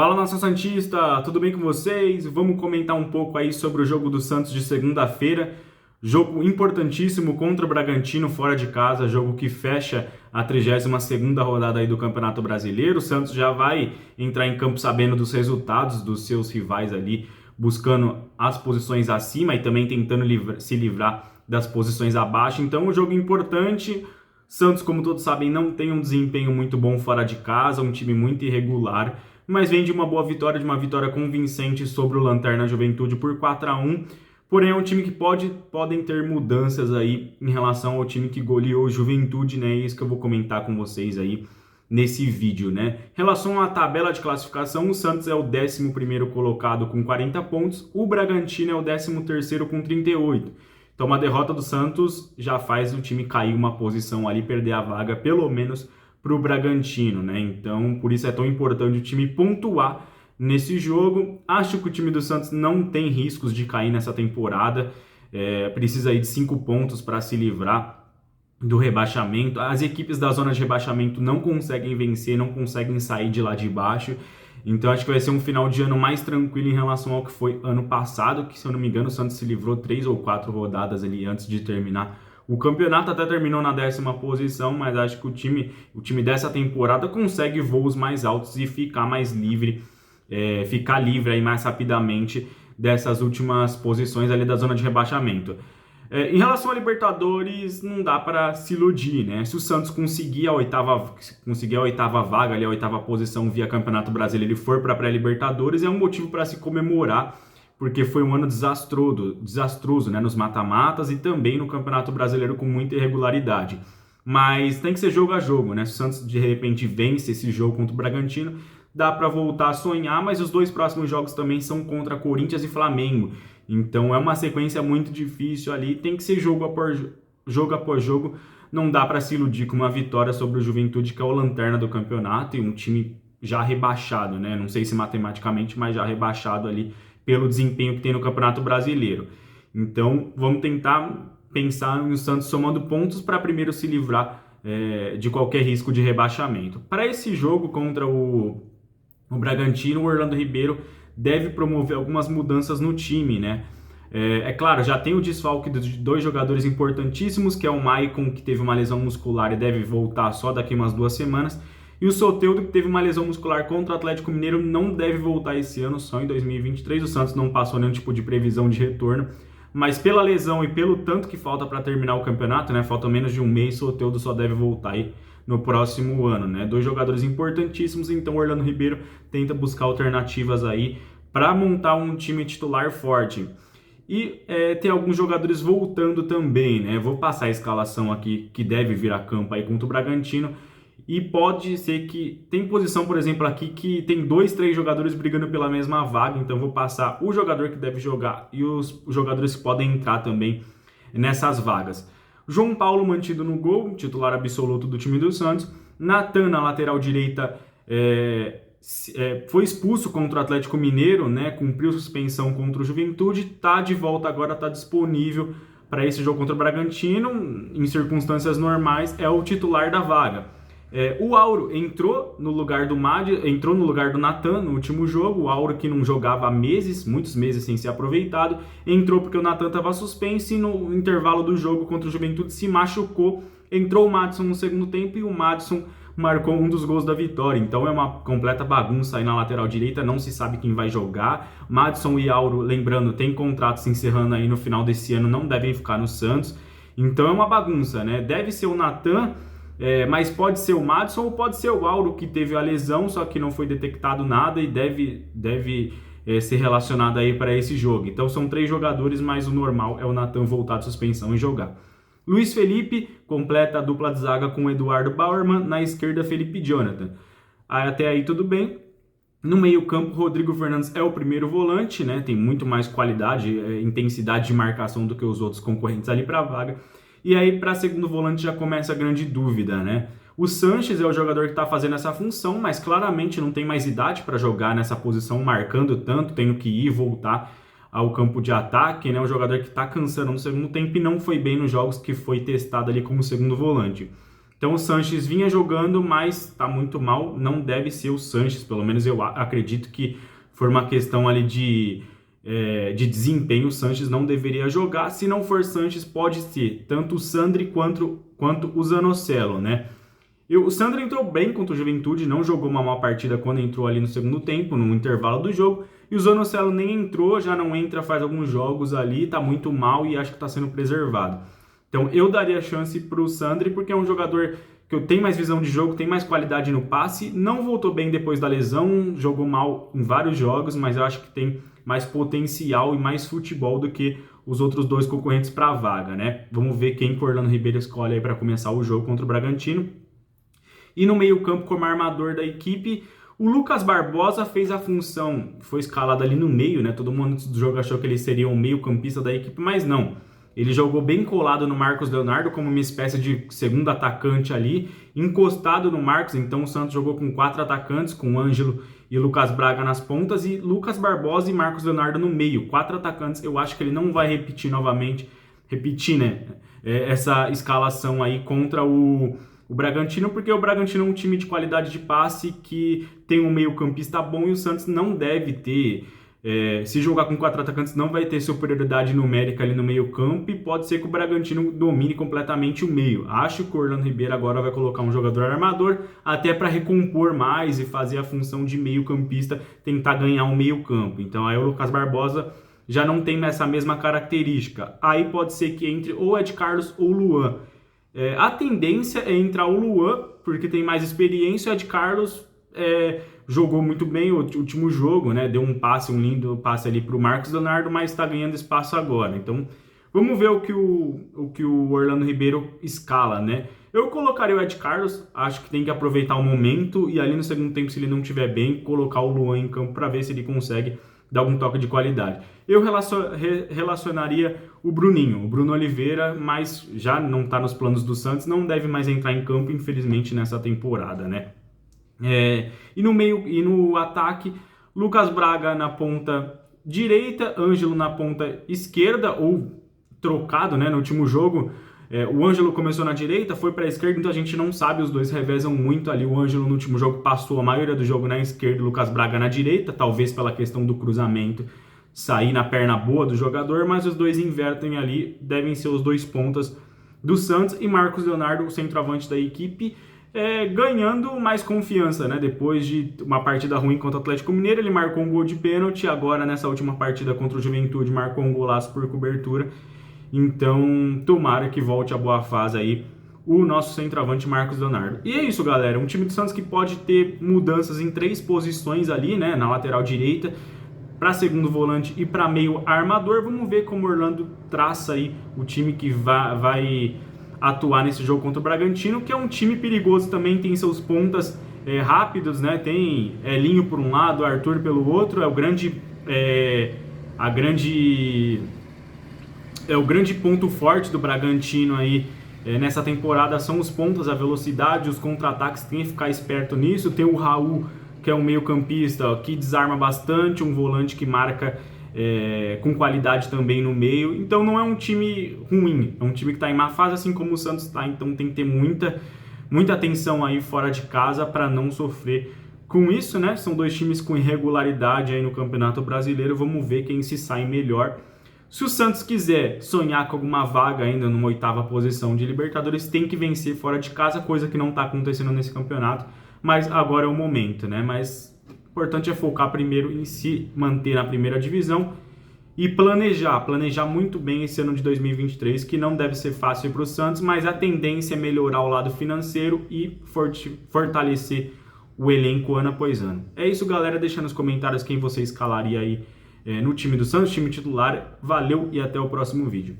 Fala, nação santista, tudo bem com vocês? Vamos comentar um pouco aí sobre o jogo do Santos de segunda-feira. Jogo importantíssimo contra o Bragantino fora de casa, jogo que fecha a 32ª rodada aí do Campeonato Brasileiro. O Santos já vai entrar em campo sabendo dos resultados dos seus rivais ali, buscando as posições acima e também tentando se livrar das posições abaixo. Então, um jogo importante. Santos, como todos sabem, não tem um desempenho muito bom fora de casa, um time muito irregular, mas vem de uma boa vitória, de uma vitória convincente sobre o Lanterna Juventude por 4-1. Porém, é um time que podem ter mudanças aí em relação ao time que goleou o Juventude, né? É isso que eu vou comentar com vocês aí nesse vídeo, né? Em relação à tabela de classificação, o Santos é o 11º colocado com 40 pontos, o Bragantino é o 13º com 38. Então, uma derrota do Santos já faz o time cair uma posição ali, perder a vaga, pelo menos para o Bragantino, né? Então, por isso é tão importante o time pontuar nesse jogo. Acho que o time do Santos não tem riscos de cair nessa temporada. Precisa aí de 5 pontos para se livrar do rebaixamento. As equipes da zona de rebaixamento não conseguem vencer, não conseguem sair de lá de baixo. Então acho que vai ser um final de ano mais tranquilo em relação ao que foi ano passado, que se eu não me engano o Santos se livrou 3 ou 4 rodadas ali antes de terminar o campeonato. Até terminou na 10ª posição, mas acho que o time dessa temporada consegue voos mais altos e ficar mais livre, ficar livre aí mais rapidamente dessas últimas posições ali da zona de rebaixamento. Em relação a Libertadores, não dá para se iludir, né? Se o Santos conseguir a oitava vaga, ali, a 8ª posição via Campeonato Brasileiro e for para a pré-Libertadores, é um motivo para se comemorar, porque foi um ano desastroso, né? Nos mata-matas e também no Campeonato Brasileiro com muita irregularidade. Mas tem que ser jogo a jogo, né? Se o Santos de repente vence esse jogo contra o Bragantino, dá para voltar a sonhar, mas os 2 próximos jogos também são contra Corinthians e Flamengo. Então é uma sequência muito difícil ali, tem que ser jogo após jogo, não dá para se iludir com uma vitória sobre o Juventude, que é o lanterna do campeonato e um time já rebaixado, né? Não sei se matematicamente, mas já rebaixado ali pelo desempenho que tem no Campeonato Brasileiro. Então vamos tentar pensar no Santos somando pontos para primeiro se livrar de qualquer risco de rebaixamento. Para esse jogo contra o Bragantino, o Orlando Ribeiro deve promover algumas mudanças no time, né? Claro, já tem o desfalque de 2 jogadores importantíssimos, que é o Maicon, que teve uma lesão muscular e deve voltar só daqui umas 2 semanas, e o Soteldo, que teve uma lesão muscular contra o Atlético Mineiro, não deve voltar esse ano, só em 2023. O Santos não passou nenhum tipo de previsão de retorno, mas pela lesão e pelo tanto que falta para terminar o campeonato, né? Falta menos de um mês, o Soteldo só deve voltar aí no próximo ano, né? 2 jogadores importantíssimos, então o Orlando Ribeiro tenta buscar alternativas aí para montar um time titular forte. E tem alguns jogadores voltando também, né? Vou passar a escalação aqui que deve vir a campo aí contra o Bragantino. E pode ser que tem posição, por exemplo, aqui que tem 2, 3 jogadores brigando pela mesma vaga. Então vou passar o jogador que deve jogar e os jogadores que podem entrar também nessas vagas. João Paulo mantido no gol, titular absoluto do time do Santos. Natan na lateral direita foi expulso contra o Atlético Mineiro, né? Cumpriu suspensão contra o Juventude, tá de volta agora, tá disponível para esse jogo contra o Bragantino. Em circunstâncias normais, é o titular da vaga. O Auro entrou no lugar do Natan no último jogo. O Auro, que não jogava há meses, muitos meses sem ser aproveitado, entrou porque o Natan estava suspenso e no intervalo do jogo contra o Juventude se machucou. Entrou o Madison no segundo tempo e o Madison marcou um dos gols da vitória. Então é uma completa bagunça aí na lateral direita, não se sabe quem vai jogar. Madison e Auro, lembrando, tem contratos se encerrando aí no final desse ano, não devem ficar no Santos. Então é uma bagunça, né? Deve ser o Natan, mas pode ser o Madison ou pode ser o Auro, que teve a lesão, só que não foi detectado nada e deve ser relacionado aí para esse jogo. Então são 3 jogadores, mas o normal é o Natan voltar de suspensão e jogar. Luiz Felipe completa a dupla de zaga com o Eduardo Bauerman, na esquerda Felipe Jonathan. Até aí tudo bem. No meio campo, Rodrigo Fernandes é o primeiro volante, né? Tem muito mais qualidade, intensidade de marcação do que os outros concorrentes ali para a vaga. E aí, para segundo volante, já começa a grande dúvida, né? O Sanches é o jogador que está fazendo essa função, mas claramente não tem mais idade para jogar nessa posição, marcando tanto, tendo que ir e voltar ao campo de ataque, né? Um jogador que está cansando no segundo tempo e não foi bem nos jogos que foi testado ali como segundo volante. Então o Sanches vinha jogando, mas está muito mal, não deve ser o Sanches, pelo menos eu acredito que for uma questão ali de desempenho, o Sanches não deveria jogar. Se não for Sanches, pode ser tanto o Sandri quanto o Zanocelo, né? O Sandri entrou bem contra o Juventude, não jogou uma má partida quando entrou ali no segundo tempo, no intervalo do jogo, e o Zanocelo nem entrou, já não entra faz alguns jogos ali, tá muito mal e acho que está sendo preservado. Então eu daria chance para o Sandri, porque é um jogador que eu tenho mais visão de jogo, tem mais qualidade no passe, não voltou bem depois da lesão, jogou mal em vários jogos, mas eu acho que tem mais potencial e mais futebol do que os outros dois concorrentes para a vaga, né? Vamos ver quem que o Orlando Ribeiro escolhe aí para começar o jogo contra o Bragantino. E no meio-campo, como armador da equipe, o Lucas Barbosa fez a função, foi escalado ali no meio, né? Todo mundo antes do jogo achou que ele seria um meio-campista da equipe, mas não. Ele jogou bem colado no Marcos Leonardo, como uma espécie de segundo atacante ali, encostado no Marcos. Então o Santos jogou com 4 atacantes, com o Ângelo e o Lucas Braga nas pontas, e Lucas Barbosa e Marcos Leonardo no meio. 4 atacantes, eu acho que ele não vai repetir novamente, né? Essa escalação aí contra o Bragantino, porque o Bragantino é um time de qualidade de passe que tem um meio-campista bom e o Santos não deve ter. Se jogar com 4 atacantes, não vai ter superioridade numérica ali no meio-campo e pode ser que o Bragantino domine completamente o meio. Acho que o Orlando Ribeiro agora vai colocar um jogador armador até para recompor mais e fazer a função de meio-campista, tentar ganhar um meio-campo. Então aí o Lucas Barbosa já não tem essa mesma característica. Aí pode ser que entre ou Ed Carlos ou Luan. A tendência é entrar o Luan, porque tem mais experiência. O Ed Carlos jogou muito bem o último jogo, né? Deu um lindo passe ali para o Marcos Leonardo, mas está ganhando espaço agora. Então, vamos ver o que o Orlando Ribeiro escala, né? Eu colocaria o Ed Carlos, acho que tem que aproveitar o momento e ali no segundo tempo, se ele não estiver bem, colocar o Luan em campo para ver se ele consegue dar algum toque de qualidade. Eu relacionaria o Bruninho, o Bruno Oliveira, mas já não está nos planos do Santos, não deve mais entrar em campo, infelizmente, nessa temporada, né? E no meio e no ataque, Lucas Braga na ponta direita, Ângelo na ponta esquerda, ou trocado, né? No último jogo, o Ângelo começou na direita, foi para a esquerda, então a gente não sabe, os dois revezam muito ali. O Ângelo no último jogo passou a maioria do jogo na esquerda, o Lucas Braga na direita, talvez pela questão do cruzamento sair na perna boa do jogador, mas os dois invertem ali, devem ser os dois pontas do Santos, e Marcos Leonardo, o centroavante da equipe, ganhando mais confiança, né? Depois de uma partida ruim contra o Atlético Mineiro, ele marcou um gol de pênalti, agora nessa última partida contra o Juventude marcou um golaço por cobertura. Então, tomara que volte a boa fase aí o nosso centroavante Marcos Leonardo. E é isso, galera, um time do Santos que pode ter mudanças em 3 posições ali, né? Na lateral direita, para segundo volante e para meio armador. Vamos ver como o Orlando traça aí o time que vai atuar nesse jogo contra o Bragantino, que é um time perigoso também, tem seus pontas rápidos, né? Tem Elinho por um lado, Arthur pelo outro, é o grande ponto forte do Bragantino aí nessa temporada, são os pontas, a velocidade, os contra-ataques, tem que ficar esperto nisso. Tem o Raul, que é um meio-campista que desarma bastante, um volante que marca com qualidade também no meio. Então não é um time ruim, é um time que está em má fase, assim como o Santos está. Então tem que ter muita atenção aí fora de casa para não sofrer com isso, né? São 2 times com irregularidade aí no Campeonato Brasileiro. Vamos ver quem se sai melhor. Se o Santos quiser sonhar com alguma vaga ainda numa 8ª posição de Libertadores, tem que vencer fora de casa, coisa que não está acontecendo nesse campeonato. Mas agora é o momento, né? Mas o importante é focar primeiro em se manter na primeira divisão e planejar muito bem esse ano de 2023, que não deve ser fácil para o Santos, mas a tendência é melhorar o lado financeiro e fortalecer o elenco ano após ano. É isso, galera. Deixa nos comentários quem você escalaria aí no time do Santos, time titular. Valeu e até o próximo vídeo.